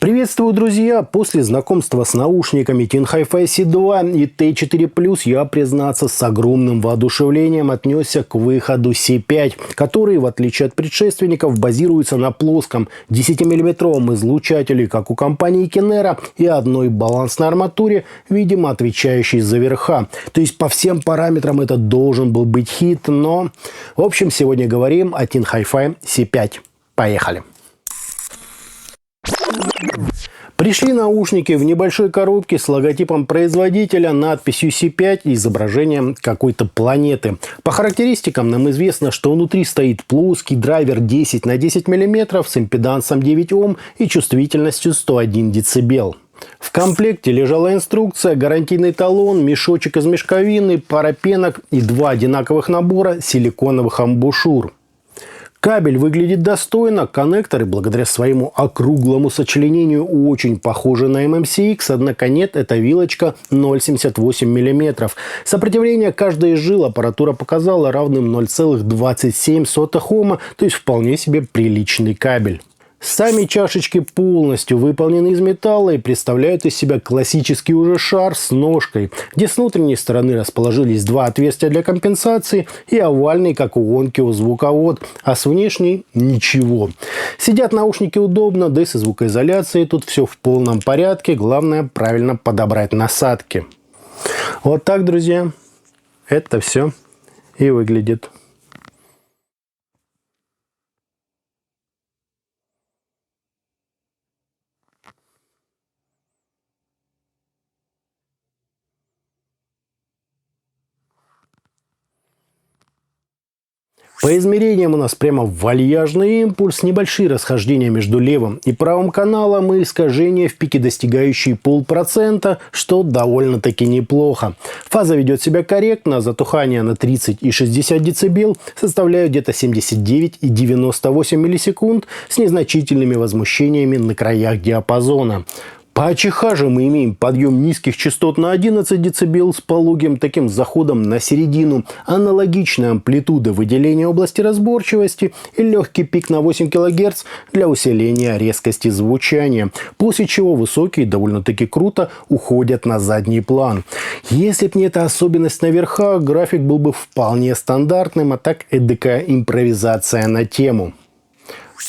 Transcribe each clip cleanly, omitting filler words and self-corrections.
Приветствую, друзья! После знакомства с наушниками TIN Hi-Fi C2 и T4+, я, признаться, с огромным воодушевлением отнесся к выходу C5, который, в отличие от предшественников, базируется на плоском 10-мм излучателе, как у компании Kinera, и одной балансной арматуре, видимо, отвечающей за верха. То есть по всем параметрам это должен был быть хит, но... В общем, сегодня говорим о TIN Hi-Fi C5. Поехали! Пришли наушники в небольшой коробке с логотипом производителя, надписью C5 и изображением какой-то планеты. По характеристикам нам известно, что внутри стоит плоский драйвер 10 на 10 мм с импедансом 9 Ом и чувствительностью 101 дБ. В комплекте лежала инструкция, гарантийный талон, мешочек из мешковины, пара пенок и два одинаковых набора силиконовых амбушюр. Кабель выглядит достойно, коннекторы, благодаря своему округлому сочленению, очень похожи на MMCX, однако нет, это вилочка 0,78 мм. Сопротивление каждой из жил аппаратура показала равным 0,27 Ома, то есть вполне себе приличный кабель. Сами чашечки полностью выполнены из металла и представляют из себя классический уже шар с ножкой, где с внутренней стороны расположились два отверстия для компенсации и овальный, как у Onkyo, звуковод, а с внешней ничего. Сидят наушники удобно, да и со звукоизоляцией тут все в полном порядке, главное правильно подобрать насадки. Вот так, друзья, это все и выглядит. По измерениям у нас прямо вальяжный импульс, небольшие расхождения между левым и правым каналом и искажения в пике, достигающие 0,5%, что довольно-таки неплохо. Фаза ведет себя корректно, затухание на 30 и 60 дБ составляют где-то 79 и 98 миллисекунд с незначительными возмущениями на краях диапазона. По АЧХ же мы имеем подъем низких частот на 11 дБ с пологим таким заходом на середину, аналогичная амплитуда выделения области разборчивости и легкий пик на 8 кГц для усиления резкости звучания, после чего высокие довольно-таки круто уходят на задний план. Если бы не эта особенность на верхах, график был бы вполне стандартным, а так эдакая импровизация на тему.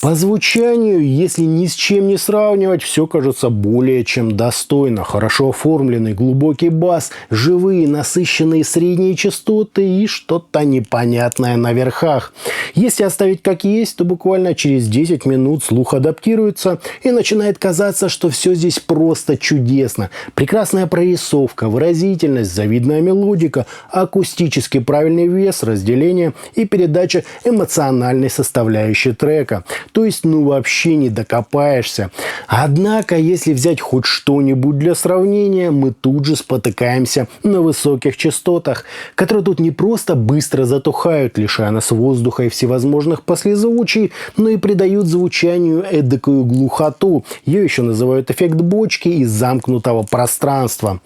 По звучанию, если ни с чем не сравнивать, все кажется более чем достойно. Хорошо оформленный глубокий бас, живые насыщенные средние частоты и что-то непонятное на верхах. Если оставить как есть, то буквально через 10 минут слух адаптируется и начинает казаться, что все здесь просто чудесно. Прекрасная прорисовка, выразительность, завидная мелодика, акустически правильный вес, разделение и передача эмоциональной составляющей трека. То есть, вообще не докопаешься. Однако, если взять хоть что-нибудь для сравнения, мы тут же спотыкаемся на высоких частотах, которые тут не просто быстро затухают, лишая нас воздуха и всевозможных послезвучий, но и придают звучанию эдакую глухоту. Ее еще называют эффект бочки из замкнутого пространства.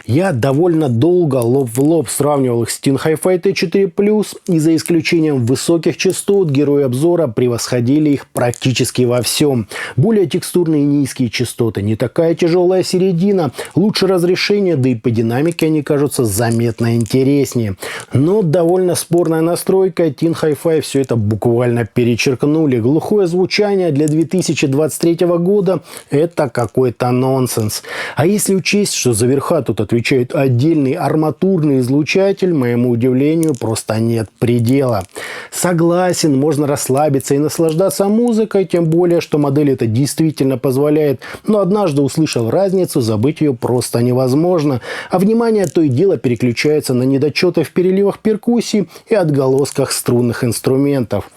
Я довольно долго лоб в лоб сравнивал их с TIN Hi-Fi T4+, и за исключением высоких частот герои обзора превосходили их практически во всем. Более текстурные низкие частоты, не такая тяжелая середина, лучше разрешение, да и по динамике они кажутся заметно интереснее. Но довольно спорная настройка, TIN Hi-Fi все это буквально перечеркнули. Глухое звучание для 2023 года – это какой-то нонсенс. А если учесть, что за верха тут отвечает отдельный арматурный излучатель, моему удивлению просто нет предела. Согласен, можно расслабиться и наслаждаться музыкой, тем более, что модель это действительно позволяет, но однажды услышав разницу, забыть ее просто невозможно, а внимание то и дело переключается на недочеты в переливах перкуссии и отголосках струнных инструментов.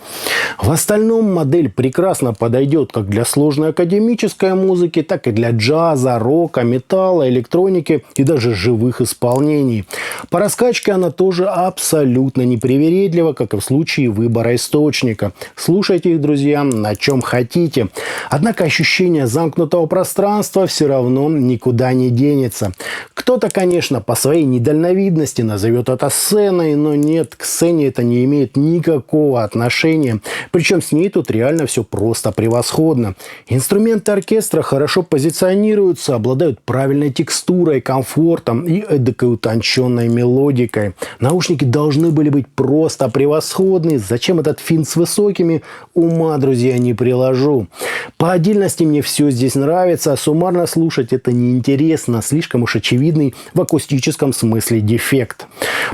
В остальном модель прекрасно подойдет как для сложной академической музыки, так и для джаза, рока, металла, электроники и даже живых исполнений. По раскачке она тоже абсолютно непривередлива, как и в случае выбора источника. Слушайте их, друзья, на чем хотите. Однако ощущение замкнутого пространства все равно никуда не денется. Кто-то, конечно, по своей недальновидности назовет это сценой, но нет, к сцене это не имеет никакого отношения. Причем с ней тут реально все просто превосходно. Инструменты оркестра хорошо позиционируются, обладают правильной текстурой, комфортом и эдакой утонченной мелодикой. Наушники должны были быть просто превосходны. Зачем этот финт с высокими? Ума, друзья, не приложу. По отдельности мне все здесь нравится, а суммарно слушать это неинтересно. Слишком уж очевидный в акустическом смысле дефект.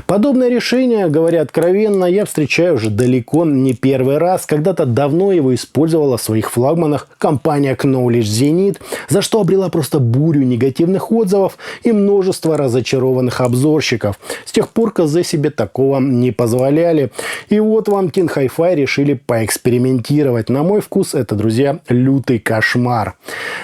Подобное решение, говоря откровенно, я встречаю уже далеко не первый раз. Когда-то давно его использовала в своих флагманах компания Knowledge Zenith, за что обрела просто бурю негативных отзывов и множество разочарованных обзорщиков. С тех пор КЗ себе такого не позволяли. И вот вам King Hi-Fi решили поэкспериментировать. На мой вкус это, друзья, лютый кошмар.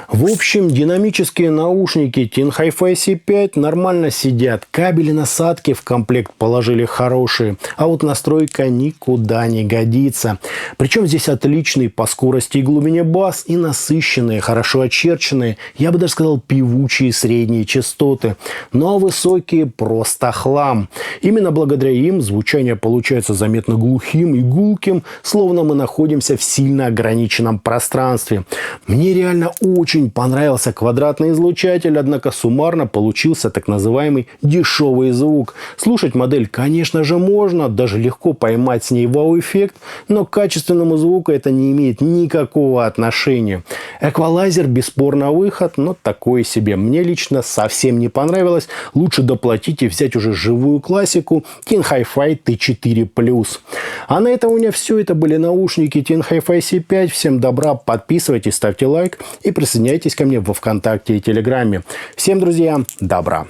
В общем, динамические наушники King Hi-Fi C5 нормально сидят. Кабели насадки в комплект положили хорошие, а вот настройка никуда не годится. Причем здесь отличный по скорости и глубине бас и насыщенные, хорошо очерченные, я бы даже сказал, певучие средние частоты. Но высокие просто хлам. Именно благодаря им звучание получается заметно глухим и гулким, словно мы находимся в сильно ограниченном пространстве. Мне реально очень понравился квадратный излучатель, однако суммарно получился так называемый дешевый звук. Слушать модель, конечно же, можно, даже легко поймать с ней вау-эффект, но к качественному звуку это не имеет никакого отношения. Эквалайзер бесспорно выход, но такое себе. Мне лично совсем не понравилось. Лучше доплатить и взять уже живую классику King Hi-Fi T4+. А на этом у меня все. Это были наушники King Hi-Fi C5. Всем добра, подписывайтесь, ставьте лайк и присоединяйтесь ко мне во ВКонтакте и Телеграме. Всем, друзья, добра!